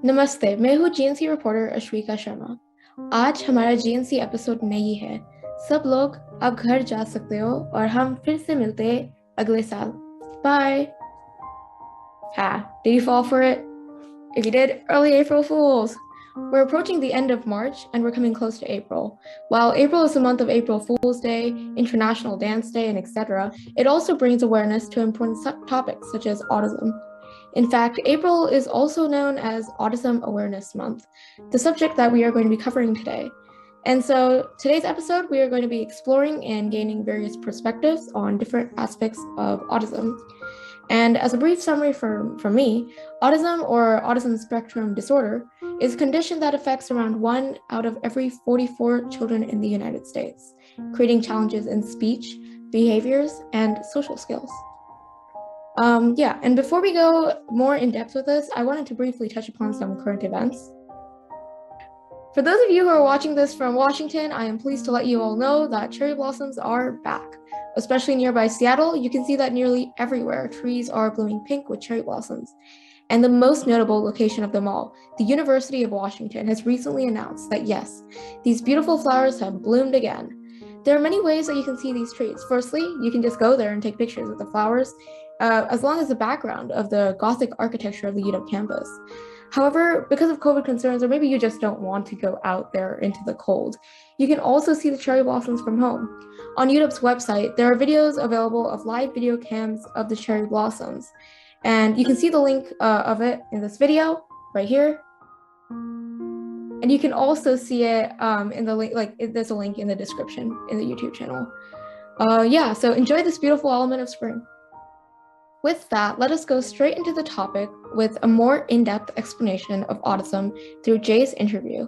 नमस्ते, मैं हूँ जीएनसी रिपोर्टर अश्विका शर्मा। आज हमारा जीएनसी एपिसोड नहीं है। सब लोग अब घर जा सकते हो और हम फिर से मिलते हैं अगले साल। Bye. Did you fall for it? If you did, early April Fools! We're approaching the end of March and we're coming close to April. While April is the month of April Fool's Day, International Dance Day, and etc., it also brings awareness to important topics such as autism. In fact, April is also known as Autism Awareness Month, the subject that we are going to be covering today. And so today's episode, we are going to be exploring and gaining various perspectives on different aspects of autism. And as a brief summary for me, autism or autism spectrum disorder is a condition that affects around 1 out of every 44 children in the United States, creating challenges in speech, behaviors, and social skills. And before we go more in depth with this, I wanted to briefly touch upon some current events. For those of you who are watching this from Washington, I am pleased to let you all know that cherry blossoms are back. Especially nearby Seattle, you can see that nearly everywhere trees are blooming pink with cherry blossoms. And the most notable location of them all, the University of Washington, has recently announced that yes, these beautiful flowers have bloomed again. There are many ways that you can see these trees. Firstly, you can just go there and take pictures of the flowers, as long as the background of the Gothic architecture of the UW campus. However, because of COVID concerns, or maybe you just don't want to go out there into the cold, you can also see the cherry blossoms from home. On UW's website, there are videos available of live video cams of the cherry blossoms. And you can see the link of it in this video right here. And you can also see it in the link, there's a link in the description in the YouTube channel. So enjoy this beautiful element of spring. With that, let us go straight into the topic with a more in-depth explanation of autism through Jay's interview.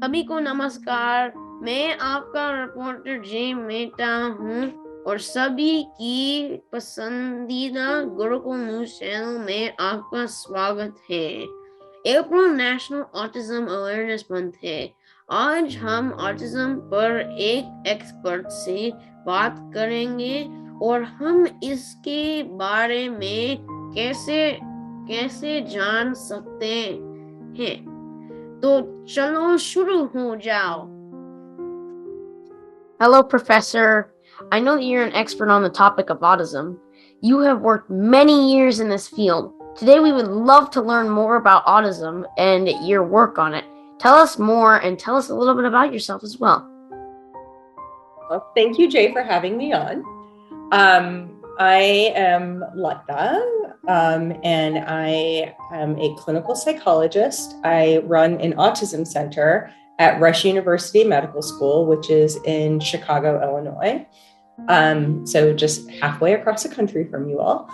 सभी को नमस्कार, मैं आपका reporter जे मेहता हूँ और सभी की पसंदीदा गुरुकुल न्यूज चैनल में आपका स्वागत है। अप्रैल नेशनल ऑटिज्म अवेयरनेस मंथ है। आज हम ऑटिज्म पर एक एक्सपर्ट से बात करेंगे और हम इसके बारे में कैसे जान सकते हैं। तो चलो शुरू हो जाओ। Hello, Professor. I know that you're an expert on the topic of autism. You have worked many years in this field. Today we would love to learn more about autism and your work on it. Tell us more and tell us a little bit about yourself as well. Well, thank you, Jay, for having me on. I am Lata, and I am a clinical psychologist. I run an autism center at Rush University Medical School, which is in Chicago, Illinois. So just halfway across the country from you all.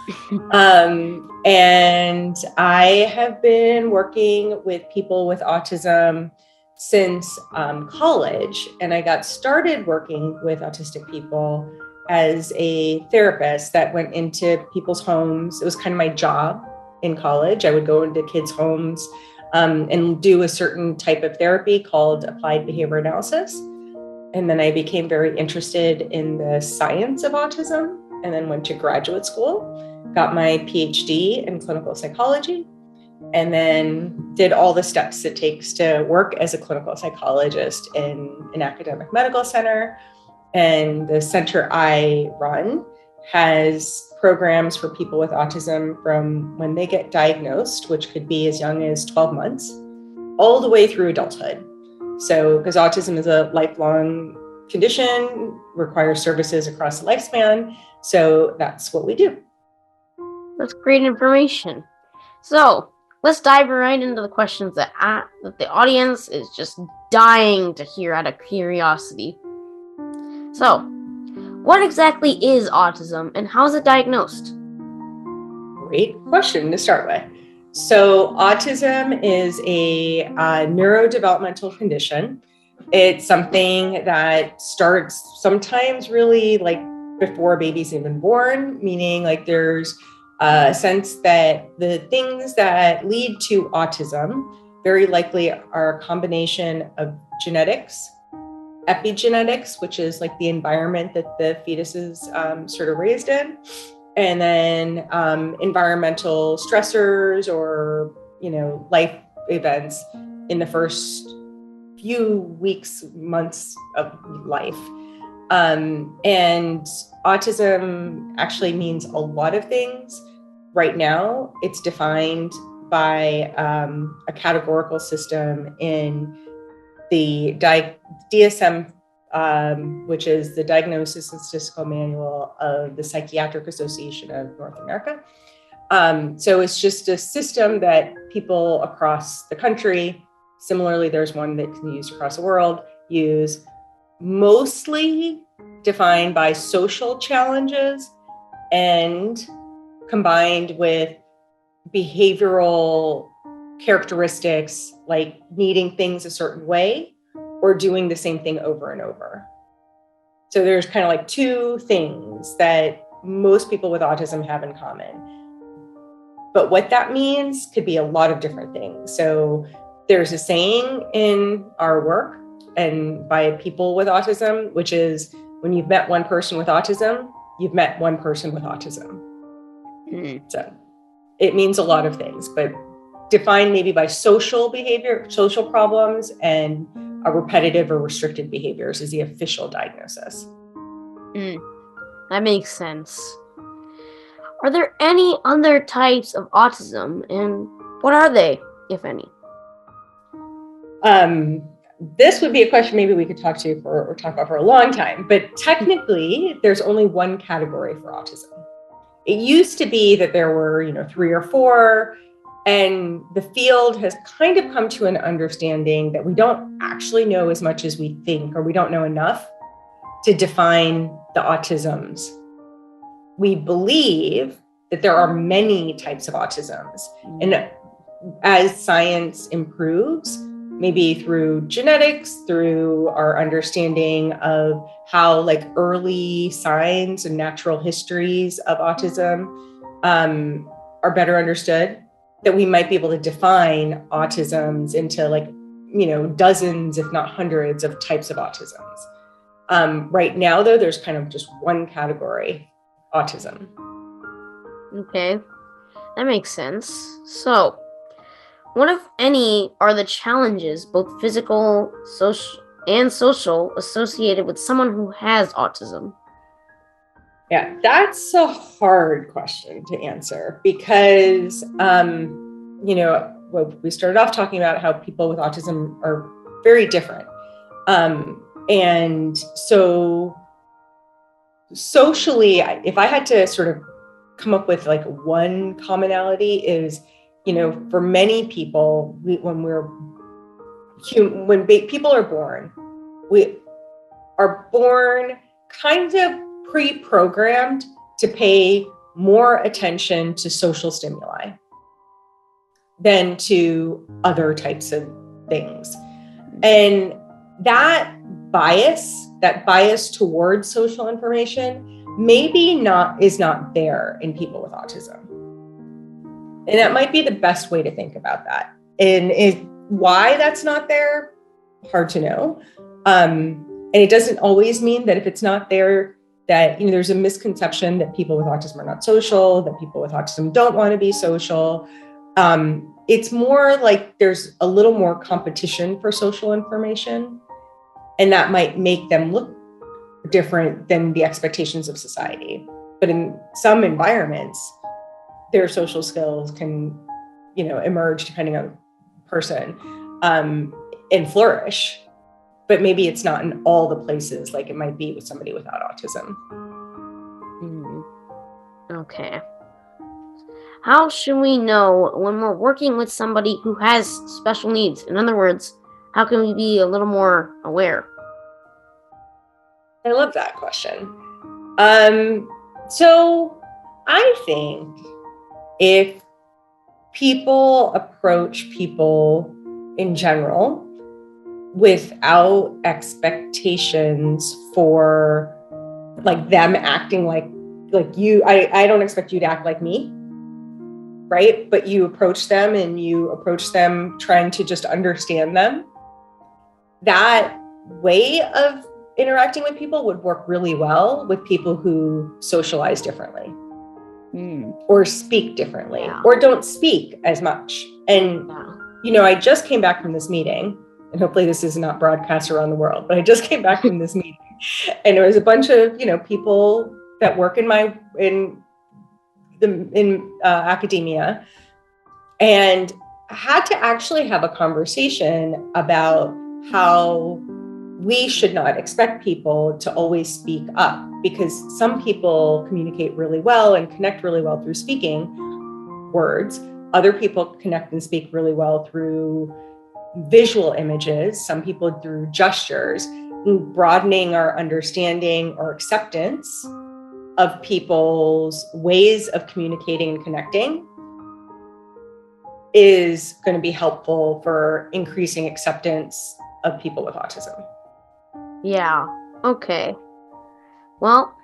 And I have been working with people with autism since college, and I got started working with autistic people as a therapist that went into people's homes. It was kind of my job in college. I would go into kids' homes and do a certain type of therapy called applied behavior analysis. And then I became very interested in the science of autism and then went to graduate school, got my PhD in clinical psychology, and then did all the steps it takes to work as a clinical psychologist in an academic medical center. And the center I run has programs for people with autism from when they get diagnosed, which could be as young as 12 months, all the way through adulthood. So, because autism is a lifelong condition, requires services across the lifespan. So that's what we do. That's great information. So let's dive right into the questions that the audience is just dying to hear out of curiosity. So, what exactly is autism and how is it diagnosed? Great question to start with. So, autism is a neurodevelopmental condition. It's something that starts sometimes really like before a baby's even born, meaning like there's a sense that the things that lead to autism very likely are a combination of genetics, epigenetics, which is like the environment that the fetus is sort of raised in, and then environmental stressors or life events in the first few weeks, months of life. And autism actually means a lot of things. Right now, it's defined by a categorical system in the DSM, which is the Diagnosis and Statistical Manual of the Psychiatric Association of North America. So it's just a system that people across the country, similarly, there's one that can be used across the world, use, mostly defined by social challenges and combined with behavioral characteristics like needing things a certain way or doing the same thing over and over. So there's kind of like two things that most people with autism have in common. But what that means could be a lot of different things. So there's a saying in our work and by people with autism, which is when you've met one person with autism, you've met one person with autism. So it means a lot of things, but defined maybe by social behavior, social problems, and repetitive or restricted behaviors is the official diagnosis. That makes sense. Are there any other types of autism, and what are they, if any? This would be a question maybe we could talk about for a long time, but technically there's only one category for autism. It used to be that there were, 3 or 4, and the field has kind of come to an understanding that we don't actually know as much as we think, or we don't know enough to define the autisms. We believe that there are many types of autisms, and as science improves, maybe through genetics, through our understanding of how early signs and natural histories of autism are better understood, that we might be able to define autisms into dozens, if not hundreds of types of autisms. Right now, though, there's kind of just one category, autism. Okay, that makes sense. So, what, if any, are the challenges, both physical, social, associated with someone who has autism? Yeah, that's a hard question to answer because, we started off talking about how people with autism are very different. And so socially, if I had to sort of come up with one commonality is, for many people, when people are born, we are born kind of pre-programmed to pay more attention to social stimuli than to other types of things. And that bias towards social information is not there in people with autism. And that might be the best way to think about that. And why that's not there, hard to know. And it doesn't always mean that if it's not there, that there's a misconception that people with autism are not social, that people with autism don't want to be social. It's more like there's a little more competition for social information, and that might make them look different than the expectations of society. But in some environments, their social skills can, emerge depending on the person, and flourish. But maybe it's not in all the places like it might be with somebody without autism. Okay. How should we know when we're working with somebody who has special needs? In other words, how can we be a little more aware? I love that question. So I think if people approach people in general without expectations for them acting like you, I don't expect you to act like me, right? But you approach them trying to just understand them. That way of interacting with people would work really well with people who socialize differently or speak differently or don't speak as much. And, I just came back from this meeting, and hopefully this is not broadcast around the world, but I just came back from this meeting, and there was a bunch of, people that work in academia, and had to actually have a conversation about how we should not expect people to always speak up, because some people communicate really well and connect really well through speaking words. Other people connect and speak really well through visual images, some people through gestures. Broadening our understanding or acceptance of people's ways of communicating and connecting is going to be helpful for increasing acceptance of people with autism. Yeah, okay. Well,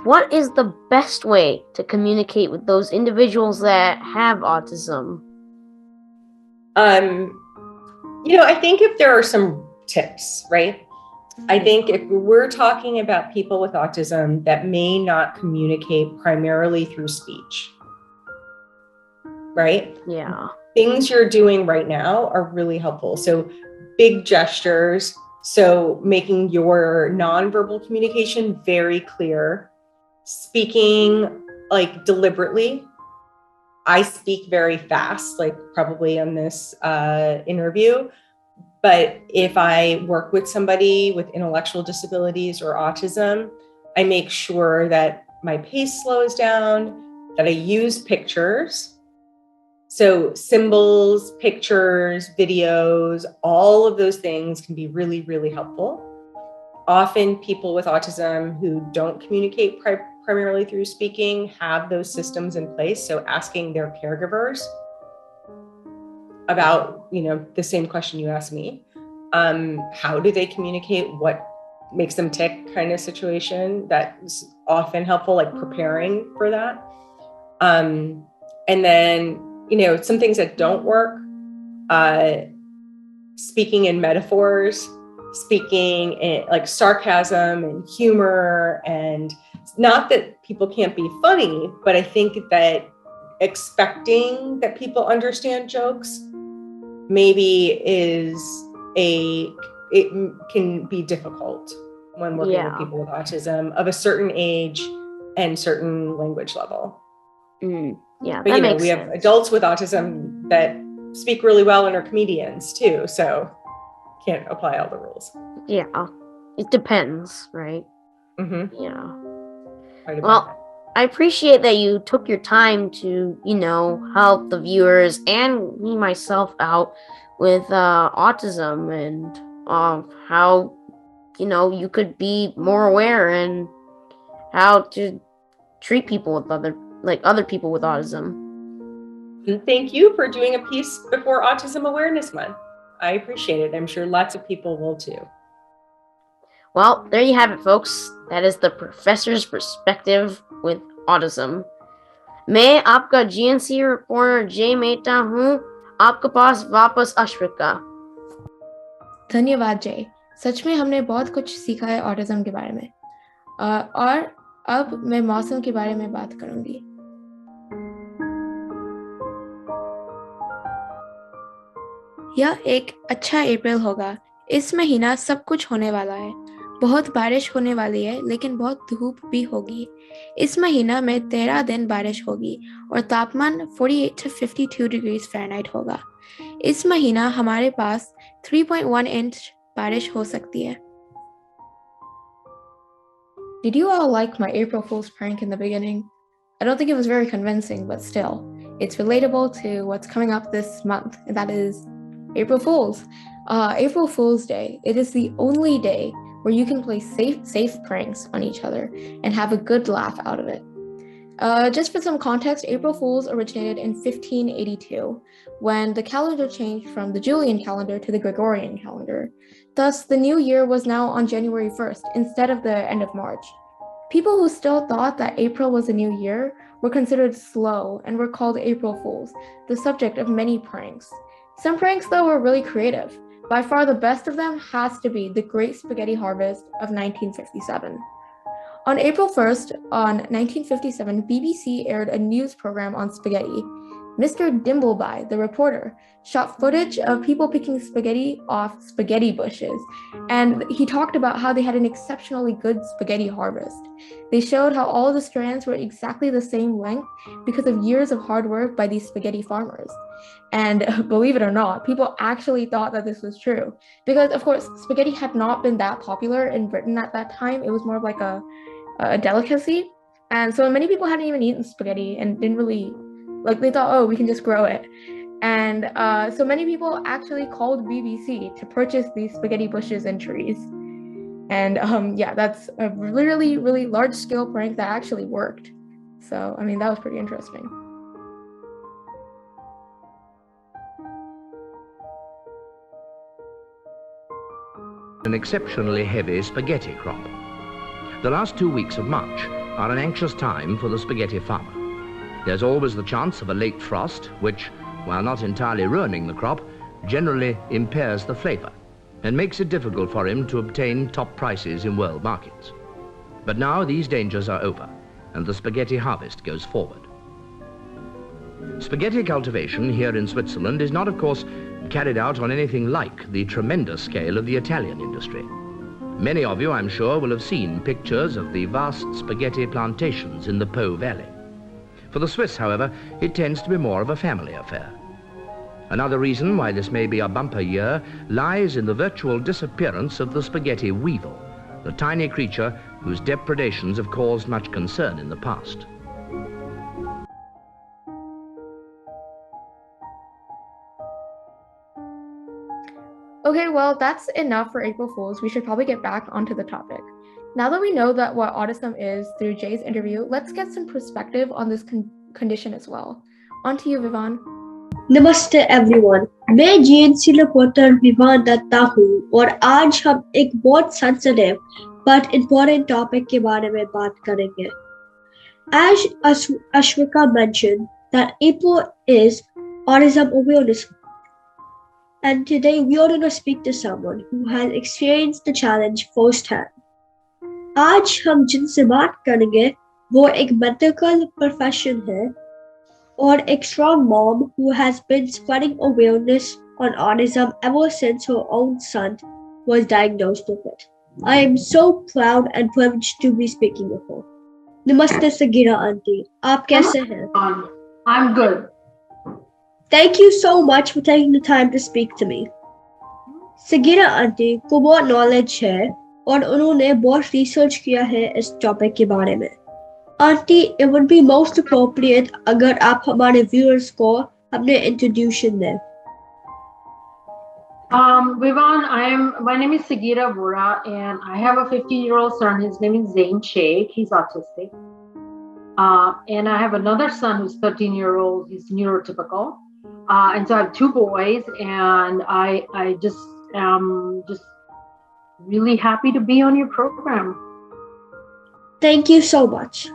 what is the best way to communicate with those individuals that have autism? I think if there are some tips, right? I think if we're talking about people with autism that may not communicate primarily through speech, right? Yeah. Things you're doing right now are really helpful. So big gestures, so making your nonverbal communication very clear, speaking like deliberately. I speak very fast, like probably on this interview. But if I work with somebody with intellectual disabilities or autism, I make sure that my pace slows down, that I use pictures. So symbols, pictures, videos, all of those things can be really, really helpful. Often people with autism who don't communicate primarily through speaking have those systems in place. So asking their caregivers about, the same question you asked me, how do they communicate, what makes them tick kind of situation, that's often helpful, like preparing for that. And then, some things that don't work, speaking in metaphors, speaking in like sarcasm and humor, and not that people can't be funny, but I think that expecting that people understand jokes maybe it can be difficult when working with people with autism of a certain age and certain language level. Yeah, but that makes we sense. have adults with autism that speak really well and are comedians too, so can't apply all the rules. Yeah, it depends, right? Mm-hmm. Yeah. Well, I appreciate that you took your time to, help the viewers and me myself out with autism and how, you could be more aware and how to treat people with other people with autism. And thank you for doing a piece before Autism Awareness Month. I appreciate it. I'm sure lots of people will too. Well, there you have it, folks. That is the professor's perspective with autism. मैं आपका GNC reporter जे मेहता हूँ, आपके पास वापस अश्विका। धन्यवाद जय, सच में हमने बहुत कुछ सीखा है ऑटिज्म के बारे में। और अब मैं मौसम के बारे में बात करूंगी। यह एक अच्छा अप्रैल होगा। इस महीना सब कुछ होने वाला है। बहुत बारिश होने वाली है, लेकिन बहुत धूप भी होगी। इस महीना में 13 दिन बारिश होगी और तापमान 48 to 52 डिग्रीज फ़ारेनहाइट होगा। इस महीना हमारे पास 3.1 इंच बारिश हो सकती है। Did you all like my April Fool's prank in the beginning? I don't think it was very convincing, but still, it's relatable to what's coming up this month, and that is April Fool's. April Fool's Day. It is the only day where you can play safe pranks on each other and have a good laugh out of it. Just for some context, April Fool's originated in 1582, when the calendar changed from the Julian calendar to the Gregorian calendar. Thus, the new year was now on January 1st instead of the end of March. People who still thought that April was a new year were considered slow and were called April Fools, the subject of many pranks. Some pranks, though, were really creative. By far the best of them has to be the Great Spaghetti Harvest of 1957. On April 1st, 1957, BBC aired a news program on spaghetti. Mr. Dimbleby, the reporter, shot footage of people picking spaghetti off spaghetti bushes, and he talked about how they had an exceptionally good spaghetti harvest. They showed how all the strands were exactly the same length because of years of hard work by these spaghetti farmers. And believe it or not, people actually thought that this was true because, of course, spaghetti had not been that popular in Britain at that time. It was more of like a delicacy. And so many people hadn't even eaten spaghetti and didn't really, like, they thought, oh, we can just grow it. And so many people actually called BBC to purchase these spaghetti bushes and trees. And yeah, that's a really, really large scale prank that actually worked. So, I mean, that was pretty interesting. An exceptionally heavy spaghetti crop. The last 2 weeks of March are an anxious time for the spaghetti farmer. There's always the chance of a late frost, which, while not entirely ruining the crop, generally impairs the flavor and makes it difficult for him to obtain top prices in world markets. But now these dangers are over, and the spaghetti harvest goes forward. Spaghetti cultivation here in Switzerland is not, of course, carried out on anything like the tremendous scale of the Italian industry. Many of you, I'm sure, will have seen pictures of the vast spaghetti plantations in the Po Valley. For the Swiss, however, it tends to be more of a family affair. Another reason why this may be a bumper year lies in the virtual disappearance of the spaghetti weevil, the tiny creature whose depredations have caused much concern in the past. Okay, well, that's enough for April Fools. We should probably get back onto the topic. Now that we know that what autism is through Jay's interview, let's get some perspective on this condition as well. On to you, Vivan. नमस्ते everyone, मैं GNC reporter Vivaan Dutta हूँ और आज हम एक बहुत sensitive but important topic के बारे में बात करेंगे. As Ashwika mentioned, that April is Autism Awareness Month. And today we are going to speak to someone who has experienced the challenge firsthand. आज हम जिनसे बात करेंगे वो एक medical profession है or a strong mom who has been spreading awareness on autism ever since her own son was diagnosed with it. I am so proud and privileged to be speaking with her. Namaste Sagira auntie. Aap kaise hain? I'm good. Thank you so much for taking the time to speak to me. Sagira auntie को बहुत knowledge है और उन्होंने बहुत research किया है इस topic के बारे में. Auntie, it would be most appropriate अगर आप हमारे viewers को अपने introduction दें. Vivan, my name is Sagira Vora, and I have a 15-year-old son. His name is Zain Sheikh. He's autistic. And I have another son who's 13-year-old. He's neurotypical. And so I have two boys, and I just am just really happy to be on your program. Thank you so much.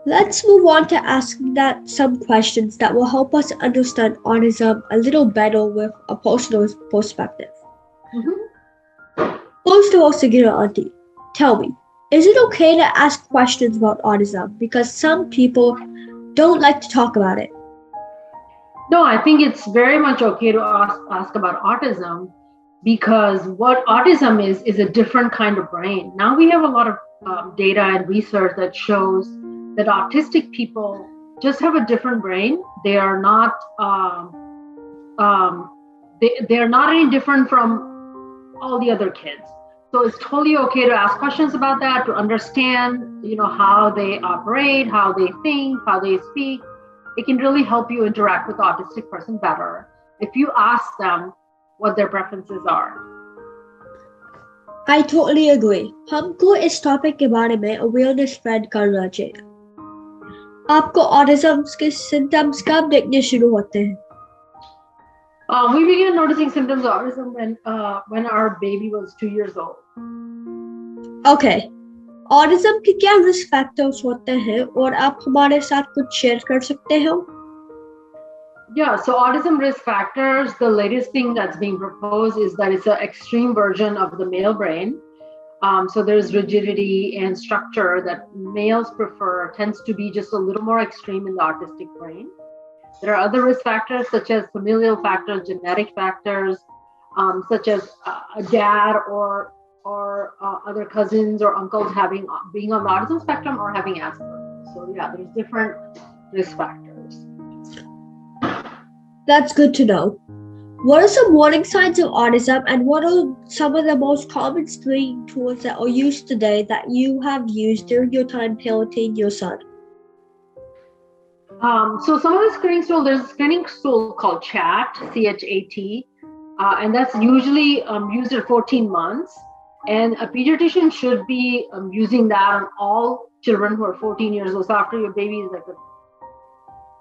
Let's move on to asking that some questions that will help us understand autism a little better with a personal perspective. First of all, Sagira auntie, tell me, is it okay to ask questions about autism? Because some people don't like to talk about it. No, I think it's very much okay to ask about autism, because what autism is a different kind of brain. Now we have a lot of data and research that shows that autistic people just have a different brain. They are not they're not any different from all the other kids. So it's totally okay to ask questions about that, to understand, how they operate, how they think, how they speak. It can really help you interact with the autistic person better if you ask them what their preferences are. I totally agree. हमको इस topic के बारे में awareness spread करना चाहिए. आपको autism के symptoms कब देखने शुरू होते हैं? We began noticing symptoms of autism when our baby was 2 years old. Okay. Autism के क्या risk factors होते हैं और आप हमारे साथ कुछ share कर सकते हो? Yeah, so autism risk factors, the latest thing that's being proposed is that it's an extreme version of the male brain. So there's rigidity and structure that males prefer, tends to be just a little more extreme in the autistic brain. There are other risk factors such as familial factors, genetic factors, such as a dad or other cousins or uncles being on the autism spectrum or having Asperger's. So yeah, there's different risk factors. That's good to know. What are some warning signs of autism, and what are some of the most common screening tools that are used today that you have used during your time parenting your son? So some of the screening tools, there's a screening tool called CHAT, C-H-A-T, and that's usually used at 14 months. And a pediatrician should be using that on all children who are 14 years old. So after your baby is like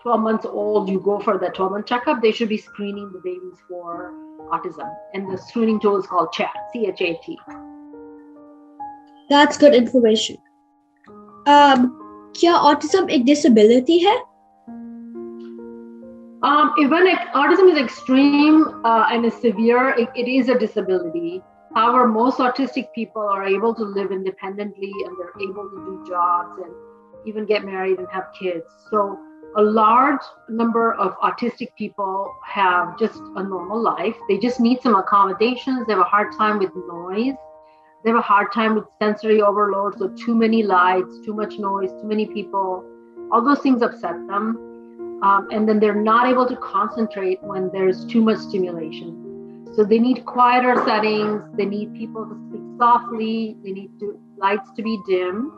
12 months old, you go for that 12-month checkup. They should be screening the babies for autism. And the screening tool is called CHAT, C-H-A-T. That's good information. क्या autism एक disability है? When autism is extreme and is severe, it is a disability. However, most autistic people are able to live independently and they're able to do jobs and even get married and have kids. So a large number of autistic people have just a normal life. They just need some accommodations. They have a hard time with noise. They have a hard time with sensory overload. So too many lights, too much noise, too many people, all those things upset them. And then they're not able to concentrate when there's too much stimulation. So they need quieter settings. They need people to speak softly. They need lights to be dim.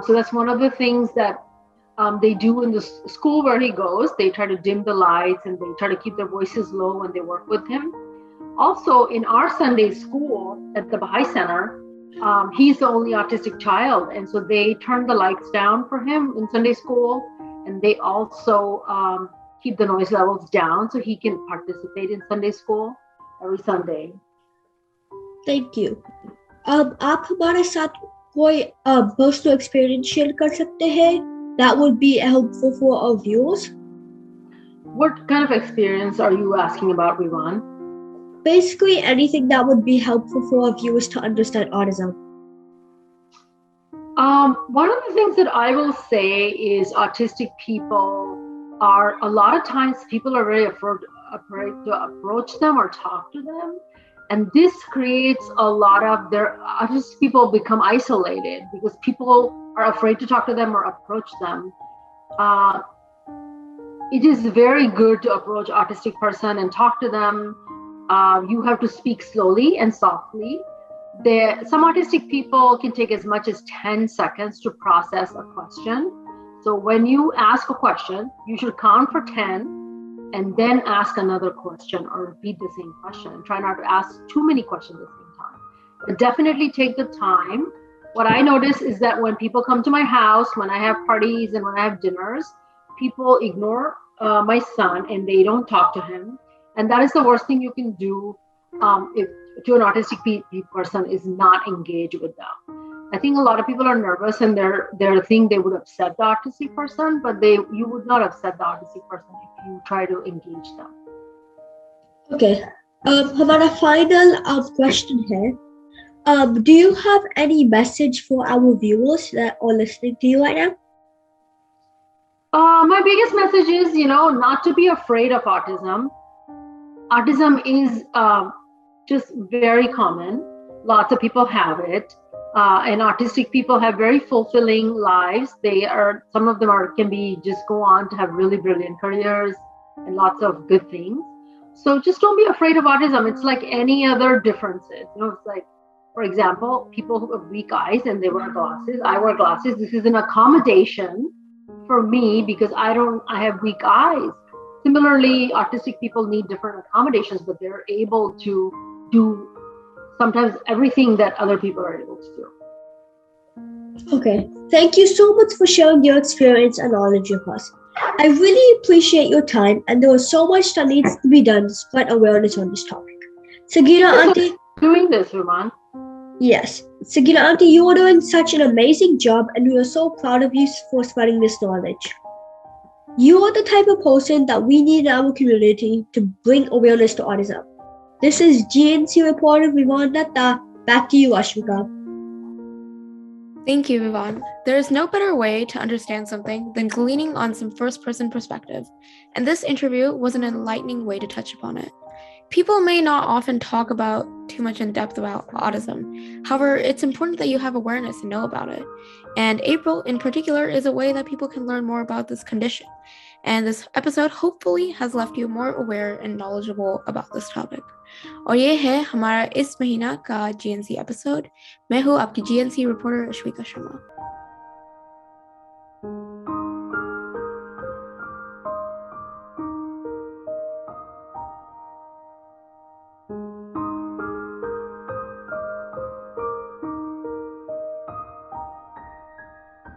So that's one of the things that they do in the school where he goes. They try to dim the lights and they try to keep their voices low when they work with him. Also, in our Sunday school at the Baha'i Center, he's the only autistic child. And so they turn the lights down for him in Sunday school. And they also keep the noise levels down so he can participate in Sunday school every Sunday. Thank you. आप हमारे साथ कोई personal experience share कर सकते हैं that would be helpful for our viewers? What kind of experience are you asking about, Vivan? Basically, anything that would be helpful for our viewers to understand autism. One of the things that I will say is autistic people are, a lot of times people are very afraid to approach them or talk to them. And this creates a lot of autistic people become isolated because people are afraid to talk to them or approach them. It is very good to approach autistic person and talk to them. You have to speak slowly and softly. Some autistic people can take as much as 10 seconds to process a question. So when you ask a question, you should count for 10 and then ask another question or repeat the same question. Try not to ask too many questions at the same time. But definitely take the time. What I notice is that when people come to my house, when I have parties and when I have dinners, people ignore my son and they don't talk to him. And that is the worst thing you can do if to an autistic person is not engage with them. I think a lot of people are nervous and they think they would upset the autistic person, but you would not upset the autistic person if you try to engage them. Okay. हमारा final question है. Do you have any message for our viewers that are listening to you right now? My biggest message is, not to be afraid of autism. Autism is just very common. Lots of people have it. And autistic people have very fulfilling lives. Some of them can just go on to have really brilliant careers and lots of good things. So just don't be afraid of autism. It's like any other differences. It's like, for example, people who have weak eyes and they wear glasses. I wear glasses. This is an accommodation for me because I have weak eyes. Similarly, autistic people need different accommodations, but they're able to do sometimes everything that other people are able to do. Okay. Thank you so much for sharing your experience and knowledge with us. I really appreciate your time, and there was so much that needs to be done to spread awareness on this topic. Sagira Auntie, doing this, Roman. Yes. Sagira Auntie, you are doing such an amazing job, and we are so proud of you for spreading this knowledge. You are the type of person that we need in our community to bring awareness to autism. This is GNC reporter Vivan Datta. Back to you, Ashwika. Thank you, Vivan. There is no better way to understand something than gleaning on some first-person perspective, and this interview was an enlightening way to touch upon it. People may not often talk about too much in depth about autism. However, it's important that you have awareness and know about it. And April, in particular, is a way that people can learn more about this condition. And this episode hopefully has left you more aware and knowledgeable about this topic. और ये है हमारा इस महीना का GNC episode. मैं हूँ आपकी GNC रिपोर्टर अश्विका शर्मा।